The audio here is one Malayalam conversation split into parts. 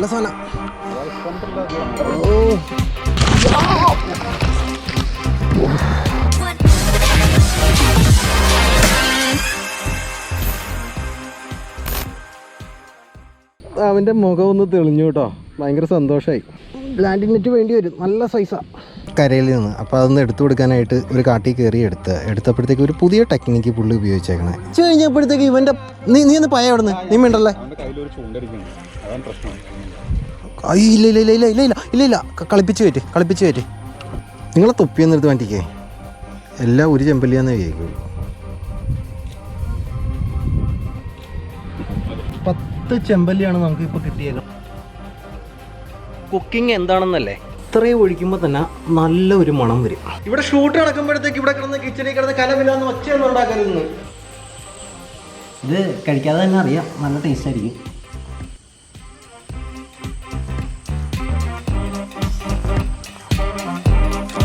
നല്ല സാധനം. അവൻ്റെ മുഖം ഒന്ന് തെളിഞ്ഞു കേട്ടോ, ഭയങ്കര സന്തോഷമായി. ലാൻഡിങ് നെറ്റ് വേണ്ടി വരും, നല്ല സൈസാണ് കരയിൽ നിന്ന്. അപ്പോൾ അതൊന്ന് എടുത്തു കൊടുക്കാനായിട്ട് ഒരു കാട്ടിൽ കയറി എടുത്തപ്പോഴത്തേക്ക് ഒരു പുതിയ ടെക്നിക്ക് പുള്ളി ഉപയോഗിച്ചേക്കണേ. കഴിഞ്ഞപ്പോഴത്തേക്ക് ഇവൻ്റെ നീ ഒന്ന് പയ അവിടെ നിന്ന് നീ മിണ്ടല്ലേ. ഇല്ല ഇല്ല ഇല്ല ഇല്ല ഇല്ല ഇല്ല ഇല്ല ഇല്ല കളിപ്പിച്ച് കയറ്റി നിങ്ങളെ തൊപ്പിയൊന്നും എടുത്ത് മാറ്റിക്കേ. എല്ലാം ഒരു ചെമ്പല്ലിയാന്നേ കേൾക്കുള്ളൂ. 10 ചെമ്പല്ലിയാണ് നമുക്കിപ്പോൾ കിട്ടിയത്. കുക്കിംഗ് എന്താണെന്നല്ലേ, ഇത്രയും ഒഴിക്കുമ്പോൾ തന്നെ നല്ല ഒരു മണം വരും. ഇവിടെ ഷൂട്ട് നടക്കുമ്പോഴത്തേക്ക് ഇവിടെ കിടന്ന് കിച്ചണിൽ കിടന്ന് കലമില്ലാന്ന് ഒച്ചയൊന്നും ഉണ്ടാക്കരുതെന്ന്. ഇത് കഴിക്കാതെ തന്നെ അറിയാം, നല്ല ടേസ്റ്റ് ആയിരിക്കും.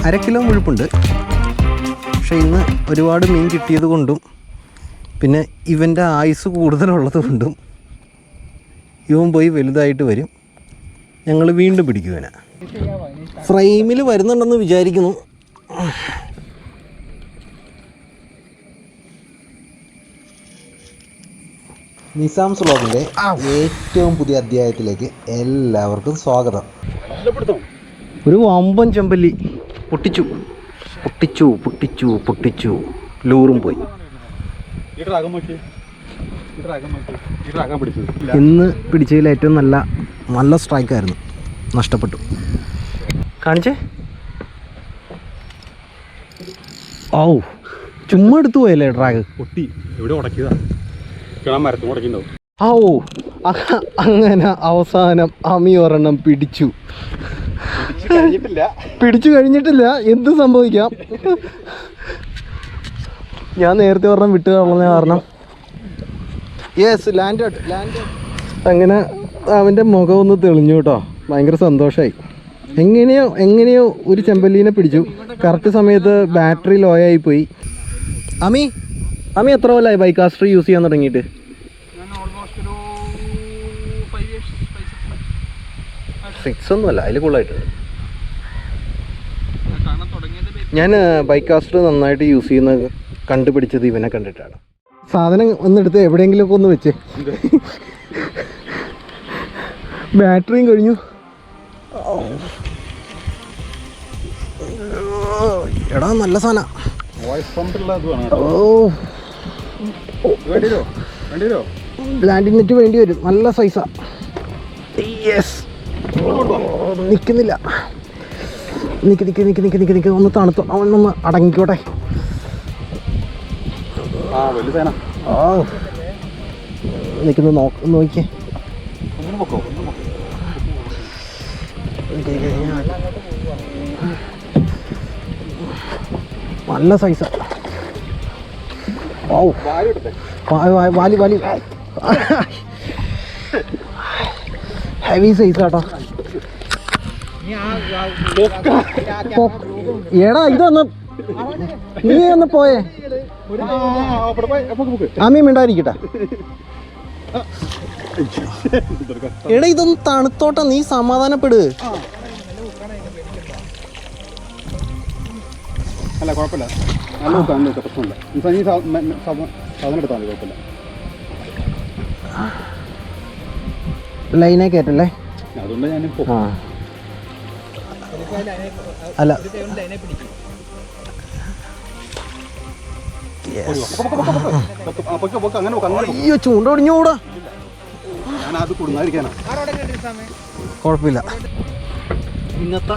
അര കിലോ മുഴുപ്പുണ്ട്. പക്ഷെ ഇന്ന് ഒരുപാട് മീൻ കിട്ടിയത് കൊണ്ടും പിന്നെ ഇവൻ്റെ ആയുസ് കൂടുതലുള്ളത് കൊണ്ടും ഇവൻ പോയി വലുതായിട്ട് വരും. ഞങ്ങൾ വീണ്ടും പിടിക്കും ഇവനെ. ഫ്രെയിമിൽ വരുന്നുണ്ടെന്ന് വിചാരിക്കുന്നു. നിസാംസ് വ്ലോഗിൻ്റെ ഏറ്റവും പുതിയ അധ്യായത്തിലേക്ക് എല്ലാവർക്കും സ്വാഗതം. ഒരു വമ്പൻ ചെമ്പല്ലി പൊട്ടിച്ചു ലൂറും പോയി. ഇന്ന് പിടിച്ചതിൽ ഏറ്റവും നല്ല സ്ട്രൈക്കായിരുന്നു, നഷ്ടപ്പെട്ടു. കാണിച്ചേ. ഓ ചുമ്മാ എടുത്തു പോയല്ലേ ഡ്രാഗ്. പൊട്ടി എവിടെ ഉടക്കിയതാ, മരത്തിൽ ഉടക്കിണ്ടാവും. ഓ അങ്ങനെ അവസാനം അമി ഒരെണ്ണം പിടിച്ചു കഴിഞ്ഞിട്ടില്ല. എന്ത് സംഭവിക്കാം. ഞാൻ നേരത്തെ ഒരെണ്ണം വിട്ട് കളഞ്ഞ കാരണം. Yes land. അങ്ങനെ അവൻ്റെ മുഖം ഒന്ന് തെളിഞ്ഞു കേട്ടോ, ഭയങ്കര സന്തോഷമായി. എങ്ങനെയോ ഒരു ചെമ്പല്ലീനെ പിടിച്ചു. കറക്റ്റ് സമയത്ത് ബാറ്ററി ലോ ആയിപ്പോയി. അമി എത്ര കൊല്ലമായി ബൈക്കാസ്റ്റർ യൂസ് ചെയ്യാൻ തുടങ്ങിയിട്ട്? ഒന്നുമല്ല, അതിൽ കൂടുതലായിട്ടുണ്ട്. ഞാൻ ബൈക്കാസ്റ്റർ നന്നായിട്ട് യൂസ് ചെയ്യുന്നത് കണ്ടുപിടിച്ചത് ഇവനെ കണ്ടിട്ടാണ്. സാധനം ഒന്നെടുത്ത് എവിടെയെങ്കിലുമൊക്കെ ഒന്ന് വെച്ചേ. ബാറ്ററിയും കഴിഞ്ഞു. എടാ നല്ല സാധനം. ലാൻഡിങ് നെറ്റ് വേണ്ടി വരും, നല്ല സൈസാ. യെസ് നിൽക്കുന്നില്ല. നിക്ക് ഒന്ന് തണുത്തു, അവനൊന്ന് അടങ്ങിക്കോട്ടെ. നിൽക്കുന്നു നോക്കിയേ. നല്ല സൈസാ. Valley heavy സൈസാട്ടോ. എടാ ഇതൊന്ന് നീ ഒന്ന് പോയേ. ആമി മിണ്ടായിരിക്കട്ടെ. എടാ ഇതൊന്ന് തണുത്തോട്ടെ, നീ സമാധാനപ്പെട്. അല്ല കുഴപ്പമില്ല, നല്ല പ്രശ്നമില്ല. നീ സാധനം എടുത്താൽ മതി, കുഴപ്പമില്ല. ലൈനെ കയറ്റല്ലേ, അതുകൊണ്ട് ഞാൻ അല്ല അയ്യോ ചൂണ്ടൊടിഞ്ഞൂടാ. കുഴപ്പമില്ല. ഇന്നത്തെ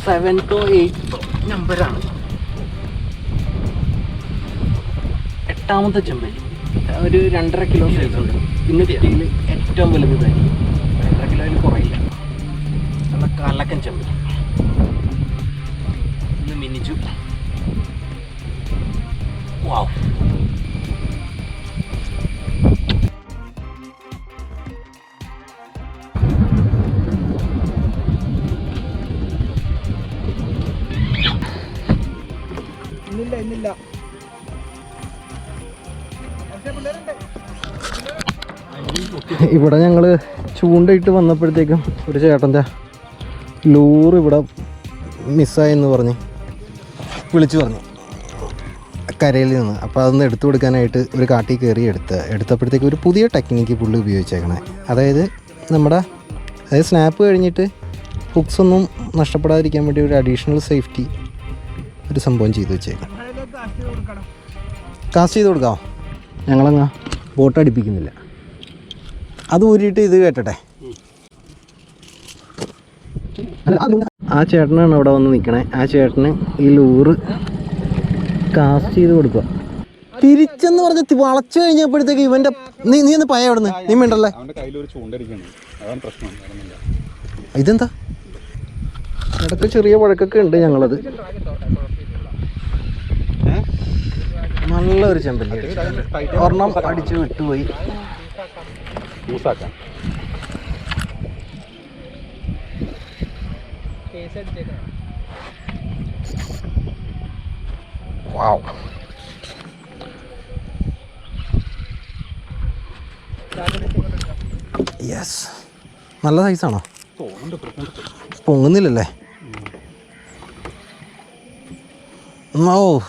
7th or 8th നമ്പറാണ്. 8ാമത്തെ ചെമ്പല്ലി. ഒരു 2.5 കിലോ സൈസ് ഉണ്ട്. ഇന്ന് കിട്ടിയിൽ ഏറ്റവും വലുത് തന്നെ. 2.5 കിലോയിൽ കുറയില്ല. നല്ല കലക്കൻ ചെമ്പല്ലി. ഇന്ന് മിനിച്ചു. വാവ്. ഇന്നില്ല ഇവിടെ ഞങ്ങൾ ചൂണ്ടയിട്ട് വന്നപ്പോഴത്തേക്കും ഒരു ചേട്ടൻ്റെ ലൂറ് ഇവിടെ മിസ്സായെന്ന് പറഞ്ഞ് വിളിച്ചു പറഞ്ഞു കരയിൽ നിന്ന്. അപ്പോൾ അതൊന്ന് എടുത്തു കൊടുക്കാനായിട്ട് ഒരു കാട്ടിൽ കയറി എടുത്തപ്പോഴത്തേക്ക് ഒരു പുതിയ ടെക്നിക്ക് പുള്ളി ഉപയോഗിച്ചേക്കണേ. അതായത് സ്നാപ്പ് കഴിഞ്ഞിട്ട് ഹുക്സ് ഒന്നും നഷ്ടപ്പെടാതിരിക്കാൻ വേണ്ടി ഒരു അഡീഷണൽ സേഫ്റ്റി ഒരു സംഭവം ചെയ്ത് വെച്ചേക്കാം. കാസ്റ്റ് ചെയ്ത് കൊടുക്കാമോ? ഞങ്ങളങ്ങ് ബോട്ട് അടുപ്പിക്കുന്നില്ല, അത് ഊരിയിട്ട് ഇത് കേട്ടട്ടെ. ആ ചേട്ടനാണ് അവിടെ വന്ന് നിൽക്കണേ. ആ ചേട്ടന് ഈ ലൂറ് കാസ്റ്റ് ചെയ്ത് കൊടുക്കുക. തിരിച്ചെന്ന് പറഞ്ഞ് വളച്ചു കഴിഞ്ഞപ്പോഴത്തേക്ക് ഇവൻ്റെ നീ ഒന്ന് പയ അവിടെ നിന്ന് നീ വേണ്ടല്ലേ. ഇതെന്താ ഇടയ്ക്ക് ചെറിയ വഴക്കൊക്കെ ഉണ്ട്. ഞങ്ങളത് നല്ലൊരു ചെമ്പല്ലി ഒരെണ്ണം അടിച്ച് വിട്ടുപോയി. വാവ്, യെസ്, നല്ല സൈസാണോ? പൊങ്ങുന്നില്ലല്ലേ? ഓ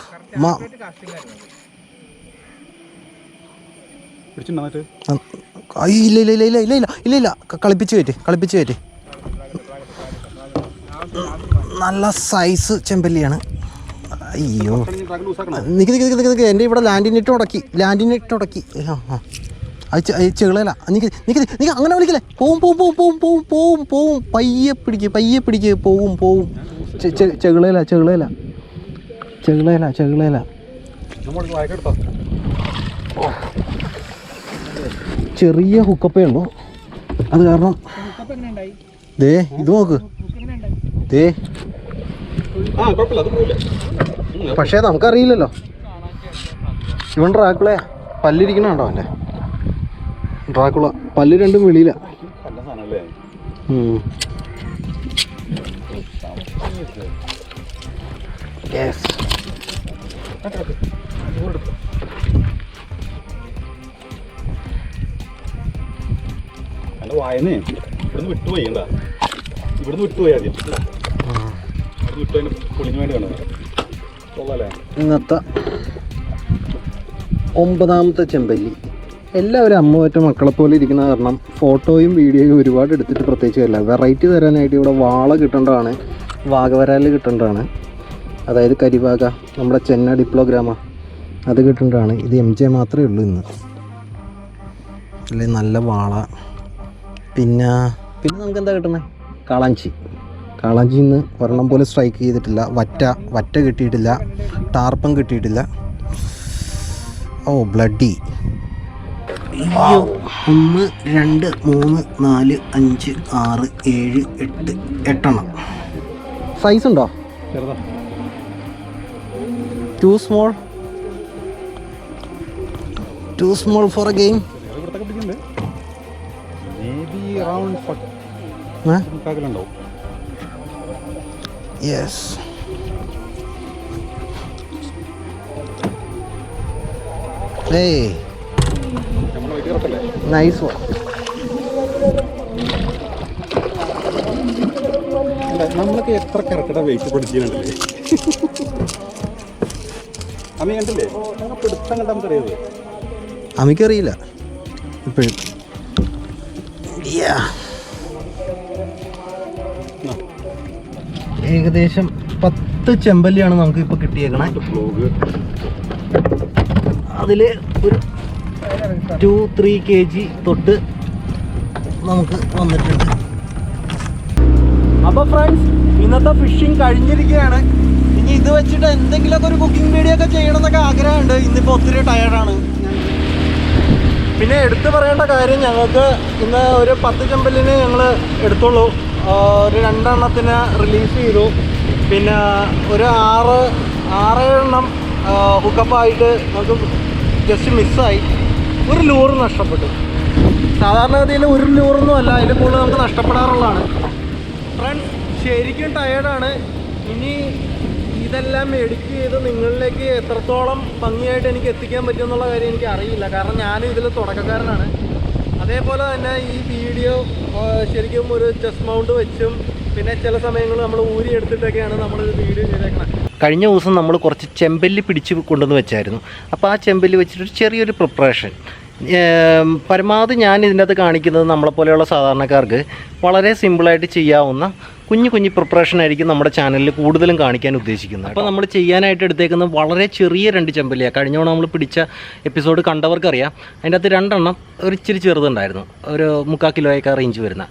ഇല്ല ഇല്ല ഇല്ല ഇല്ല ഇല്ല ഇല്ല ഇല്ല ഇല്ല കളിപ്പിച്ച് കയറ്റി. നല്ല സൈസ് ചെമ്പല്ലിയാണ്. അയ്യോ നിക്ക് എൻ്റെ ഇവിടെ ലാൻഡിനിട്ട് ഉടക്കി. അത് ചെകളല. നിക്ക് അങ്ങനെ വിളിക്കല്ലേ. പോവും പയ്യെ പിടിക്ക് പോവും. ചെകളല. ചെറിയ ഹുക്കപ്പേ ഉള്ളൂ. അത് കാരണം ദേ ഇത് നോക്ക്. ദേ പക്ഷേ നമുക്കറിയില്ലല്ലോ. ഇവൻ ഡ്രാക്കുളയാ. പല്ലിരിക്കണുണ്ടോ അവൻ്റെ? ഡ്രാക്കുള പല്ല് രണ്ടും വെളിയില. വായനേ ഇവിടുന്ന് വിട്ടുപോയി ആദ്യം പൊളിഞ്ഞു വേണ്ടി വേണം. ഇന്നത്തെ 9ാമത്തെ ചെമ്പല്ലി. എല്ലാവരും അമ്മ പറ്റ മക്കളെ പോലെ ഇരിക്കുന്ന കാരണം ഫോട്ടോയും വീഡിയോയും ഒരുപാട് എടുത്തിട്ട് പ്രത്യേകിച്ച് വരില്ല. വെറൈറ്റി തരാനായിട്ട് ഇവിടെ വാള കിട്ടേണ്ടതാണ്, വാഗവരാൽ കിട്ടേണ്ടതാണ്. അതായത് കരിവാക, നമ്മുടെ ചെന്ന ഡിപ്ലോഗ്രാമ അത് കിട്ടേണ്ടതാണ്. ഇത് MJ മാത്രമേ ഉള്ളൂ ഇന്ന്. അല്ലെ നല്ല വാള. പിന്നെ നമുക്ക് എന്താ കിട്ടുന്നത്? കാളാഞ്ചി ഇന്ന് ഒരെണ്ണം പോലെ സ്ട്രൈക്ക് ചെയ്തിട്ടില്ല. വറ്റ കിട്ടിയിട്ടില്ല. ടാർപ്പം കിട്ടിയിട്ടില്ല. Oh bloody. 1 2 3 4 5 6 7 8 8എണ്ണം. സൈസ് ഉണ്ടോ? Too small for a game. Yes, nice one. നമ്മളൊക്കെ എത്ര കറക്റ്റാ വെയിറ്റ് പഠിച്ചിട്ടുണ്ടല്ലേ. അമ്മ കണ്ടില്ലേ പിടുത്തം കണ്ടാൽ നമുക്കറിയാതെ. അമ്മയ്ക്കറിയില്ല ഇപ്പോഴും. ഏകദേശം 10 ചെമ്പല്ലിയാണ് നമുക്ക് ഇപ്പോൾ കിട്ടിയേക്കണേ. അതിൽ ഒരു 2-3 kg തൊട്ട് നമുക്ക് വന്നിട്ടുണ്ട്. അപ്പോൾ ഫ്രണ്ട്സ്, ഇന്നത്തെ ഫിഷിങ് കഴിഞ്ഞിരിക്കുകയാണ്. ഇനി ഇത് വെച്ചിട്ട് എന്തെങ്കിലുമൊക്കെ ഒരു കുക്കിംഗ് വീഡിയോ ഒക്കെ ചെയ്യണമെന്നൊക്കെ ആഗ്രഹമുണ്ട്. ഇന്നിപ്പോൾ ഒത്തിരി ടയർഡാണ്. പിന്നെ എടുത്തു പറയേണ്ട കാര്യം, ഞങ്ങൾക്ക് ഇന്ന് ഒരു 10 ചെമ്പല്ലിന് ഞങ്ങൾ എടുത്തുള്ളൂ. ഒരു 2 എണ്ണത്തിന് റിലീസ് ചെയ്തു. പിന്നെ ഒരു 6-7 എണ്ണം ഹുക്കപ്പായിട്ട് നമുക്ക് ജസ്റ്റ് മിസ്സായി. ഒരു ലൂറ് നഷ്ടപ്പെട്ടു. സാധാരണഗതിയിൽ ഒരു ലൂറൊന്നും അല്ല, അതിൽ കൂടുതൽ നമുക്ക് നഷ്ടപ്പെടാറുള്ളതാണ്. ഫ്രണ്ട്സ്, ശരിക്കും ടയേർഡാണ്. ഇനി ഇതെല്ലാം എഡിറ്റ് ചെയ്ത് നിങ്ങളിലേക്ക് എത്രത്തോളം ഭംഗിയായിട്ട് എനിക്ക് എത്തിക്കാൻ പറ്റുമെന്നുള്ള കാര്യം എനിക്ക് അറിയില്ല. കാരണം ഞാനും ഇതിൽ തുടക്കക്കാരനാണ്. അതേപോലെ തന്നെ ഈ വീഡിയോ ശരിക്കും ഒരു ചെസ്റ്റ് മൗണ്ട് വെച്ചും പിന്നെ ചില സമയങ്ങളിൽ നമ്മൾ ഊരി എടുത്തിട്ടൊക്കെയാണ് നമ്മൾ വീഡിയോ ചെയ്തേക്കുന്നത്. കഴിഞ്ഞ ദിവസം നമ്മൾ കുറച്ച് ചെമ്പല്ലി പിടിച്ച് കൊണ്ടുവന്ന് വെച്ചായിരുന്നു. അപ്പോൾ ആ ചെമ്പല്ലി വെച്ചിട്ട് ചെറിയൊരു പ്രിപ്പറേഷൻ പരമാവധി ഞാൻ ഇതിൻ്റെ അകത്ത് കാണിക്കുന്നത് നമ്മളെപ്പോലെയുള്ള സാധാരണക്കാർക്ക് വളരെ സിമ്പിളായിട്ട് ചെയ്യാവുന്ന കുഞ്ഞു പ്രിപ്പറേഷൻ ആയിരിക്കും നമ്മുടെ ചാനലിൽ കൂടുതലും കാണിക്കാൻ ഉദ്ദേശിക്കുന്നത്. അപ്പോൾ നമ്മൾ ചെയ്യാനായിട്ട് എടുത്തേക്കുന്നത് വളരെ ചെറിയ 2 ചെമ്പല്ലിയാണ്. കഴിഞ്ഞോണം നമ്മൾ പിടിച്ച എപ്പിസോഡ് കണ്ടവർക്കറിയാം. അതിൻ്റെ അകത്ത് 2 എണ്ണം ഒരു ഇച്ചിരി ചെറുതുണ്ടായിരുന്നു, ഒരു 3/4 കിലോയൊക്കെ റേഞ്ച് വരുന്ന.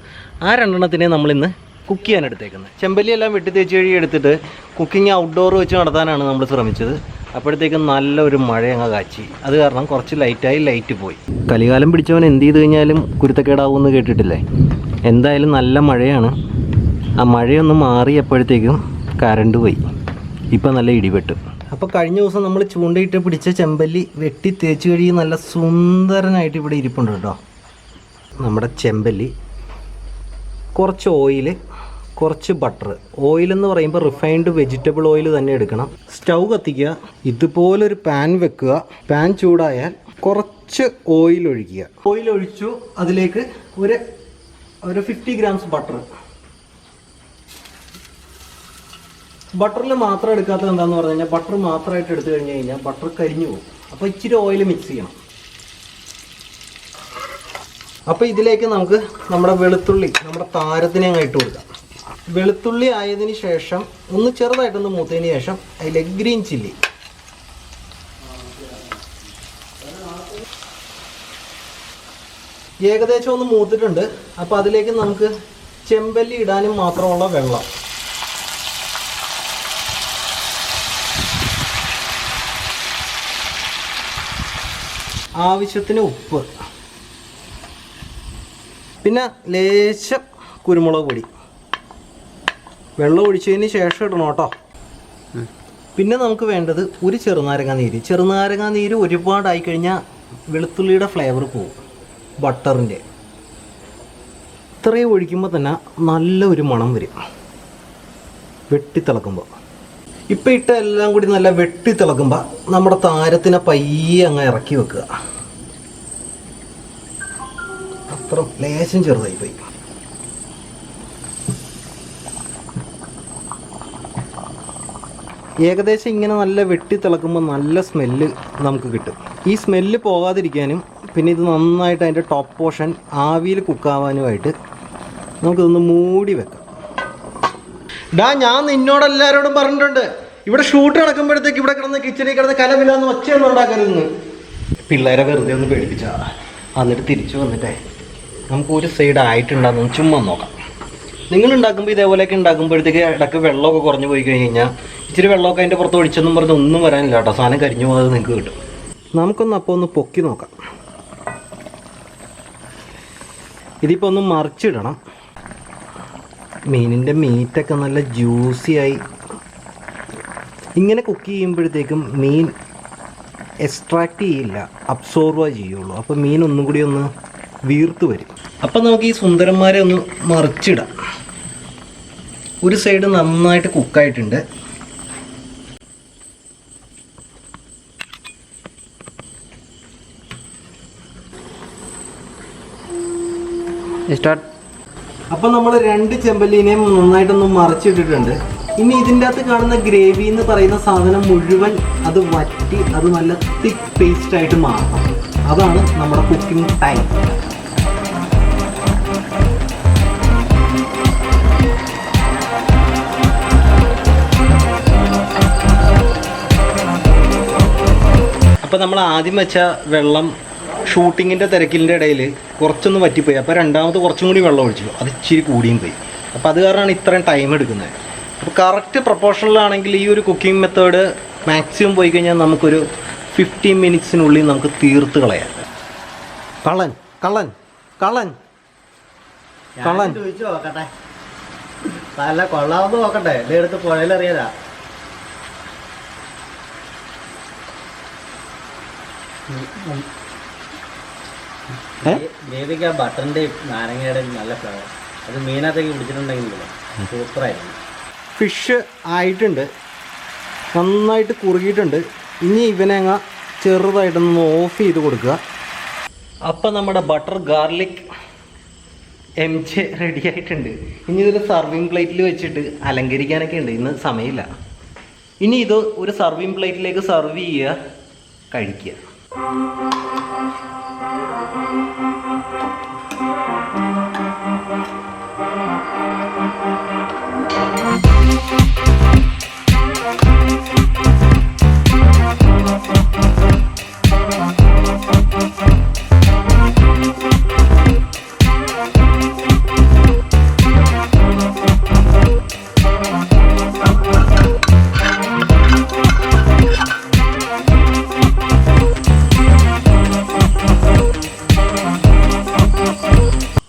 ആ 2 എണ്ണത്തിനെ നമ്മളിന്ന് കുക്ക് ചെയ്യാൻ എടുത്തേക്കുന്നത്. ചെമ്പല്ലിയെല്ലാം വെട്ടി തേച്ച് കഴുകി എടുത്തിട്ട് കുക്കിംഗ് ഔട്ട്ഡോർ വെച്ച് നടത്താനാണ് നമ്മൾ ശ്രമിച്ചത്. അപ്പോഴത്തേക്കും നല്ലൊരു മഴ അങ്ങ് കാച്ചി. അത് കാരണം കുറച്ച് ലൈറ്റ് പോയി. കലികാലം പിടിച്ചവൻ എന്ത് ചെയ്ത് കഴിഞ്ഞാലും കുരുത്തക്കേടാവുമെന്ന് കേട്ടിട്ടില്ലേ? എന്തായാലും നല്ല മഴയാണ്. ആ മഴയൊന്ന് മാറിയപ്പോഴത്തേക്കും കറണ്ട് പോയി. ഇപ്പം നല്ല ഇടിവെട്ട്. അപ്പോൾ കഴിഞ്ഞ ദിവസം നമ്മൾ ചൂണ്ടയിട്ട് പിടിച്ച ചെമ്പല്ലി വെട്ടി തേച്ച് കഴുകി നല്ല സുന്ദരനായിട്ട് ഇവിടെ ഇരിപ്പുണ്ട് കേട്ടോ. നമ്മുടെ ചെമ്പല്ലി, കുറച്ച് ഓയിൽ, കുറച്ച് ബട്ടർ. ഓയിലെന്ന് പറയുമ്പോൾ റിഫൈൻഡ് വെജിറ്റബിൾ ഓയിൽ തന്നെ എടുക്കണം. സ്റ്റൗ കത്തിക്കുക, ഇതുപോലൊരു പാൻ വെക്കുക. പാൻ ചൂടായാൽ കുറച്ച് ഓയിൽ ഒഴിക്കുക. ഓയിൽ ഒഴിച്ചു, അതിലേക്ക് ഒരു 50 ഗ്രാംസ് ബട്ടർ. ബട്ടറിൽ മാത്രം എടുക്കാത്തത് എന്താണെന്ന് പറഞ്ഞു കഴിഞ്ഞാൽ ബട്ടർ മാത്രമായിട്ട് എടുത്തു കഴിഞ്ഞ് കഴിഞ്ഞാൽ ബട്ടർ കരിഞ്ഞു പോകും. അപ്പോൾ ഇച്ചിരി ഓയിൽ മിക്സ് ചെയ്യണം. അപ്പോൾ ഇതിലേക്ക് നമുക്ക് നമ്മുടെ വെളുത്തുള്ളി, നമ്മുടെ താരത്തിനെ അങ്ങ് ഇട്ട് കൊടുക്കാം. വെളുത്തുള്ളി ആയതിന് ശേഷം ഒന്ന് ചെറുതായിട്ടൊന്ന് മൂത്തതിന് ശേഷം അതിലേക്ക് ഗ്രീൻ ചില്ലി, ഏകദേശം ഒന്ന് മൂത്തിട്ടുണ്ട്. അപ്പോൾ അതിലേക്ക് നമുക്ക് ചെമ്പല്ലി ഇടാനും മാത്രമുള്ള വെള്ളം, ആവശ്യത്തിന് ഉപ്പ്, പിന്നെ ലേശം കുരുമുളക് പൊടി. വെള്ളം ഒഴിച്ചതിന് ശേഷം ഇടണം കേട്ടോ. പിന്നെ നമുക്ക് വേണ്ടത് ഒരു ചെറുനാരങ്ങ നീര്. ചെറുനാരങ്ങ നീര് ഒരുപാടായി കഴിഞ്ഞാൽ വെളുത്തുള്ളിയുടെ ഫ്ലേവർ പോവും, ബട്ടറിൻ്റെ. ഇത്രയും ഒഴിക്കുമ്പോൾ തന്നെ നല്ലൊരു മണം വരും വെട്ടിത്തിളക്കുമ്പോൾ. ഇപ്പം ഇട്ട എല്ലാം കൂടി നല്ല വെട്ടിത്തിളക്കുമ്പോൾ നമ്മുടെ താരത്തിനെ പയ്യെ അങ്ങ് ഇറക്കി വെക്കുക. അത്ര ലേശം ചെറുതായി പോയി. ഏകദേശം ഇങ്ങനെ നല്ല വെട്ടിത്തിളക്കുമ്പോൾ നല്ല സ്മെല്ല് നമുക്ക് കിട്ടും. ഈ സ്മെല്ല് പോകാതിരിക്കാനും പിന്നെ ഇത് നന്നായിട്ട് അതിൻ്റെ ടോപ്പ് പോർഷൻ ആവിയിൽ കുക്കാവാനുമായിട്ട് നമുക്കിതൊന്ന് മൂടി വെക്കാം. ഞാൻ നിന്നോടെല്ലാവരോടും പറഞ്ഞിട്ടുണ്ട്, ഇവിടെ ഷൂട്ട് നടക്കുമ്പോഴത്തേക്ക് ഇവിടെ കിടന്ന് കിച്ചണിൽ കിടന്ന് കലവില്ലാന്ന് ഒച്ചയൊന്നും ഉണ്ടാക്കരുതെന്ന്. പിള്ളേരെ വെറുതെ ഒന്ന് പേടിപ്പിച്ചാ. എന്നിട്ട് തിരിച്ചു വന്നിട്ടേ നമുക്ക് ഒരു സൈഡ് ആയിട്ടുണ്ടാകുന്ന ചുമ്മാ നോക്കാം. നിങ്ങൾ ഉണ്ടാക്കുമ്പോൾ ഇതേപോലെയൊക്കെ ഉണ്ടാക്കുമ്പോഴത്തേക്ക് ഇടയ്ക്ക് വെള്ളമൊക്കെ കുറഞ്ഞു പോയി കഴിഞ്ഞ് കഴിഞ്ഞാൽ ഇച്ചിരി വെള്ളമൊക്കെ അതിൻ്റെ പുറത്ത് ഒഴിച്ചെന്നും പറഞ്ഞ് ഒന്നും വരാനില്ല കേട്ടോ. സാധനം കരിഞ്ഞു പോകാതെ നിങ്ങൾക്ക് കിട്ടും. നമുക്കൊന്ന് അപ്പോൾ ഒന്ന് പൊക്കി നോക്കാം. ഇതിപ്പോൾ ഒന്ന് മറിച്ചിടണം. മീനിൻ്റെ മീറ്റൊക്കെ നല്ല ജ്യൂസിയായി. ഇങ്ങനെ കുക്ക് ചെയ്യുമ്പോഴത്തേക്കും മീൻ എക്സ്ട്രാക്റ്റ് ചെയ്യില്ല, അബ്സോർവ് ചെയ്യുള്ളൂ. അപ്പോൾ മീൻ ഒന്നും കൂടി ഒന്ന് വീർത്ത് വരും. അപ്പം നമുക്ക് ഈ സുന്ദരന്മാരെ ഒന്ന് മറിച്ചിടാം. ഒരു സൈഡ് നന്നായിട്ട് കുക്കായിട്ടുണ്ട്. അപ്പം നമ്മൾ 2 ചെമ്പല്ലിനെയും നന്നായിട്ടൊന്ന് മറിച്ചിട്ടിട്ടുണ്ട്. ഇനി ഇതിൻ്റെ അകത്ത് കാണുന്ന ഗ്രേവി എന്ന് പറയുന്ന സാധനം മുഴുവൻ അത് വറ്റി അത് നല്ല തിക്ക് പേസ്റ്റ് ആയിട്ട് മാറണം. അതാണ് നമ്മുടെ കുക്കിംഗ് ടൈം. അപ്പോൾ നമ്മൾ ആദ്യം വെച്ച വെള്ളം ഷൂട്ടിങ്ങിൻ്റെ തിരക്കിൻ്റെ ഇടയിൽ കുറച്ചൊന്ന് വറ്റിപ്പോയി. അപ്പോൾ രണ്ടാമത് കുറച്ചും കൂടി വെള്ളം ഒഴിച്ചു, അത് ഇച്ചിരി കൂടിയും പോയി. അപ്പോൾ അത് കാരണമാണ് ഇത്രയും ടൈം എടുക്കുന്നത്. അപ്പോൾ കറക്റ്റ് പ്രൊപ്പോർഷനിലാണെങ്കിൽ ഈ ഒരു കുക്കിംഗ് മെത്തേഡ് മാക്സിമം പോയി കഴിഞ്ഞാൽ നമുക്കൊരു 15 മിനിറ്റ്സിനുള്ളിൽ നമുക്ക് തീർത്ത് കളയാം. കള്ളൻ കള്ളൻ കള്ളൻ കള്ളൻ ചോദിച്ചു നോക്കട്ടെ, നല്ല കൊള്ളാമെന്ന് നോക്കട്ടെ. എൻ്റെ അടുത്ത് പുഴയിലറിയാതാ. ഗ്രേവിക്ക് ആ ബട്ടറിൻ്റെയും നാരങ്ങയുടെയും നല്ല ഫ്ലേവർ. അത് മീനകത്തേക്ക് പിടിച്ചിട്ടുണ്ടെങ്കിൽ സൂപ്പറായിരുന്നു. ഫിഷ് ആയിട്ടുണ്ട്, നന്നായിട്ട് കുറുകിയിട്ടുണ്ട്. ഇനി ഇവനെ അങ്ങ് ചെറുതായിട്ടൊന്ന് ഓഫ് ചെയ്ത് കൊടുക്കുക. അപ്പം നമ്മുടെ ബട്ടർ ഗാർലിക് MJ റെഡി ആയിട്ടുണ്ട്. ഇനി ഇതൊരു സർവിങ് പ്ലേറ്റിൽ വെച്ചിട്ട് അലങ്കരിക്കാനൊക്കെ ഉണ്ട്. ഇന്ന് സമയമില്ല. ഇനി ഇത് ഒരു സർവിങ് പ്ലേറ്റിലേക്ക് സർവ് ചെയ്യുക, കഴിക്കുക.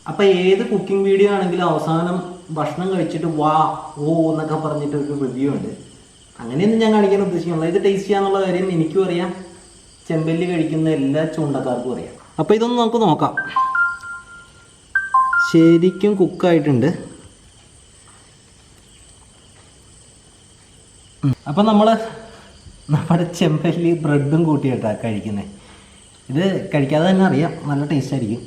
അപ്പം ഏത് കുക്കിംഗ് വീഡിയോ ആണെങ്കിലും അവസാനം ഭക്ഷണം കഴിച്ചിട്ട് വാ ഓ എന്നൊക്കെ പറഞ്ഞിട്ട് ഒരു റിവ്യൂ ഉണ്ട്. അങ്ങനെയൊന്നും ഞാൻ കാണിക്കാൻ ഉദ്ദേശിക്കുന്നില്ല. ഇത് ടേസ്റ്റ് ചെയ്യാന്നുള്ള കാര്യം എനിക്കും അറിയാം, ചെമ്പല്ലി കഴിക്കുന്ന എല്ലാ ചൂണ്ടക്കാർക്കും അറിയാം. അപ്പോൾ ഇതൊന്ന് നമുക്ക് നോക്കാം. ശരിക്കും കുക്കായിട്ടുണ്ട്. അപ്പം നമ്മുടെ ചെമ്പല്ലി ബ്രെഡും കൂട്ടിയിട്ടാണ് കഴിക്കുന്നത്. ഇത് കഴിക്കാതെ തന്നെ അറിയാം, നല്ല ടേസ്റ്റ് ആയിരിക്കും.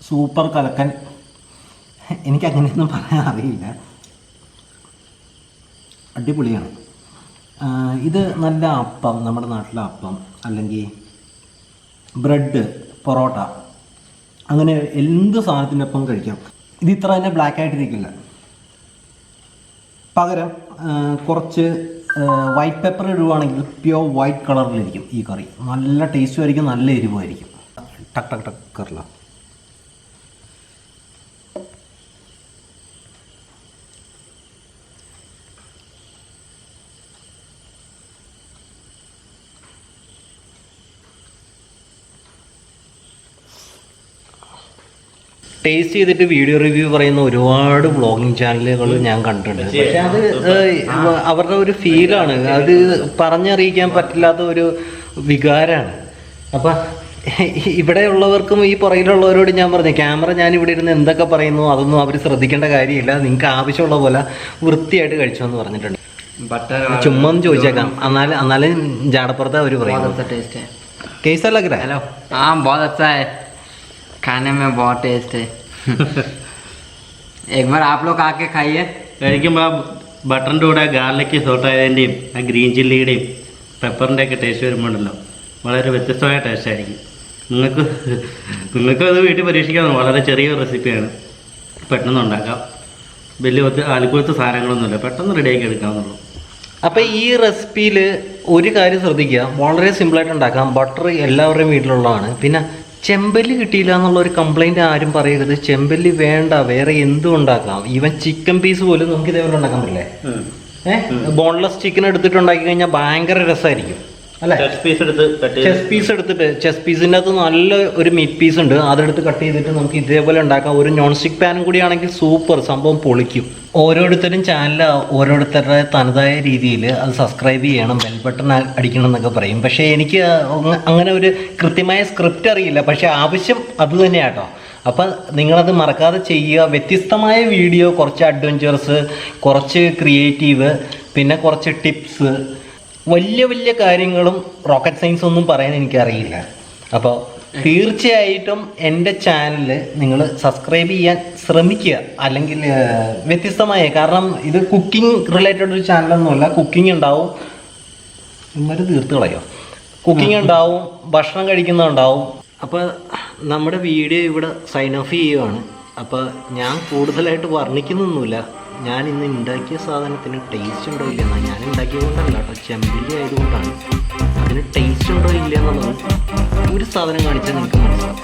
സൂപ്പർ കലക്കൻ. എനിക്കങ്ങനെയൊന്നും പറയാൻ അറിയില്ല, അടിപൊളിയാണ്. ഇത് നല്ല അപ്പം, നമ്മുടെ നാട്ടിലെ അപ്പം അല്ലെങ്കിൽ ബ്രെഡ്, പൊറോട്ട, അങ്ങനെ എന്ത് സാധനത്തിൻ്റെ ഒപ്പം കഴിക്കാം. ഇത് ഇത്ര തന്നെ ബ്ലാക്ക് ആയിട്ടിരിക്കില്ല. പകരം കുറച്ച് വൈറ്റ് പെപ്പർ ഇടുവാണെങ്കിൽ പ്യോർ വൈറ്റ് കളറിലിരിക്കും ഈ കറി. നല്ല ടേസ്റ്റും ആയിരിക്കും, നല്ല എരിവുമായിരിക്കും. ടക്ക് ടക്ക് ടക്ക് കറില്ല. ടേസ്റ്റ് ചെയ്തിട്ട് വീഡിയോ റിവ്യൂ പറയുന്ന ഒരുപാട് വ്ളോഗിങ് ചാനലുകൾ ഞാൻ കണ്ടിട്ടുണ്ട്. പക്ഷെ അത് അവരുടെ ഒരു ഫീലാണ്, അത് പറഞ്ഞറിയിക്കാൻ പറ്റില്ലാത്ത ഒരു വികാരമാണ്. അപ്പം ഇവിടെയുള്ളവർക്കും ഈ പുറകിലുള്ളവരോട് ഞാൻ പറഞ്ഞു, ക്യാമറ ഞാൻ ഇവിടെ ഇരുന്ന് എന്തൊക്കെ പറയുന്നു അതൊന്നും അവർ ശ്രദ്ധിക്കേണ്ട കാര്യമില്ല, നിങ്ങൾക്ക് ആവശ്യമുള്ള പോലെ വൃത്തിയായിട്ട് കഴിച്ചു എന്ന് പറഞ്ഞിട്ടുണ്ട്. ചുമ്മാ ഒന്ന് ചോദിച്ചേക്കാം, എന്നാലും ജാടപ്പുറത്ത് അവർ പറയുന്നത് കേസ് ലഗ് രहा है. हेलो हाँ बहुत अच्छा है, खाने में बहुत टेस्ट है. एक बार आप लोग आके खाइए. കഴിക്കുമ്പോൾ ആ ബട്ടറിൻ്റെ കൂടെ ഗാർലിക് സോട്ടായതിൻ്റെയും ആ ഗ്രീൻ ചില്ലിയുടെയും പെപ്പറിൻ്റെ ഒക്കെ ടേസ്റ്റ് വരുമ്പോഴല്ലോ വളരെ വ്യത്യസ്തമായ ടേസ്റ്റ് ആയിരിക്കും. നിങ്ങൾക്കും അത് വീട്ടിൽ പരീക്ഷിക്കാം. വളരെ ചെറിയ റെസിപ്പിയാണ്, പെട്ടെന്ന് ഉണ്ടാക്കാം. വലിയ ആലുക്കുളത്തെ സാധനങ്ങളൊന്നുമില്ല, പെട്ടെന്ന് റെഡിയാക്കി എടുക്കാവുന്നുള്ളൂ. അപ്പം ഈ റെസിപ്പിയിൽ ഒരു കാര്യം ശ്രദ്ധിക്കുക, വളരെ സിമ്പിളായിട്ട് ഉണ്ടാക്കാം. ബട്ടർ എല്ലാവരുടെയും വീട്ടിലുള്ളതാണ്. പിന്നെ ചെമ്പല്ലി കിട്ടിയില്ല എന്നുള്ള ഒരു കംപ്ലൈൻറ്റ് ആരും പറയരുത്. ചെമ്പല്ലി വേണ്ട, വേറെ എന്തും ഉണ്ടാക്കാം. ഈവൻ ചിക്കൻ പീസ് പോലും നമുക്ക് ഇതേപോലെ ഉണ്ടാക്കാൻ പറ്റില്ലേ? ബോൺലെസ് ചിക്കൻ എടുത്തിട്ട് ഉണ്ടാക്കി കഴിഞ്ഞാൽ ഭയങ്കര രസമായിരിക്കും അല്ലേ? ചെസ് പീസിൻ്റെ അകത്ത് നല്ല ഒരു മീറ്റ് പീസ് ഉണ്ട്, അതെടുത്ത് കട്ട് ചെയ്തിട്ട് നമുക്ക് ഇതേപോലെ ഉണ്ടാക്കാം. ഒരു നോൺ സ്റ്റിക്ക് പാനും കൂടി ആണെങ്കിൽ സൂപ്പർ, സംഭവം പൊളിക്കും. ഓരോരുത്തരും ചാനൽ ഓരോരുത്തരുടെ തനതായ രീതിയിൽ അത് സബ്സ്ക്രൈബ് ചെയ്യണം, ബെൽ ബട്ടൺ അടിക്കണം എന്നൊക്കെ പറയും. പക്ഷേ എനിക്ക് അങ്ങനെ ഒരു കൃത്യമായ സ്ക്രിപ്റ്റ് അറിയില്ല, പക്ഷേ ആവശ്യം അത് തന്നെയാട്ടോ. അപ്പം നിങ്ങളത് മറക്കാതെ ചെയ്യുക. വ്യത്യസ്തമായ വീഡിയോ, കുറച്ച് അഡ്വഞ്ചേഴ്സ്, കുറച്ച് ക്രിയേറ്റീവ്, പിന്നെ കുറച്ച് ടിപ്സ്, വലിയ വലിയ കാര്യങ്ങളും റോക്കറ്റ് സയൻസ് ഒന്നും പറയാൻ എനിക്കറിയില്ല. അപ്പോൾ തീർച്ചയായിട്ടും എൻ്റെ ചാനൽ നിങ്ങൾ സബ്സ്ക്രൈബ് ചെയ്യാൻ ശ്രമിക്കുക. അല്ലെങ്കിൽ വ്യത്യസ്തമായ, കാരണം ഇത് കുക്കിംഗ് റിലേറ്റഡ് ഒരു ചാനലൊന്നുമല്ല. കുക്കിംഗ് ഉണ്ടാവും, ഇവർ തീർത്ത് കളയോ, കുക്കിംഗ് ഉണ്ടാവും, ഭക്ഷണം കഴിക്കുന്നുണ്ടാവും. അപ്പോൾ നമ്മുടെ വീഡിയോ ഇവിടെ സൈൻ ഓഫ് ചെയ്യുവാണ്. അപ്പോൾ ഞാൻ കൂടുതലായിട്ട് വർണ്ണിക്കുന്നൊന്നുമില്ല. ഞാൻ ഇന്ന് ഉണ്ടാക്കിയ സാധനത്തിന് ടേസ്റ്റ് ഉണ്ടോ ഇല്ല എന്നാൽ ഞാൻ ഉണ്ടാക്കിയതുകൊണ്ടല്ല കേട്ടോ, ചെമ്പല്ലി ആയതുകൊണ്ടാണ്. അതിന് ടേസ്റ്റ് ഉണ്ടോ ഇല്ല എന്നുള്ളത് ഒരു സാധനം കാണിച്ചാൽ നിങ്ങൾക്ക് മനസ്സിലാവും.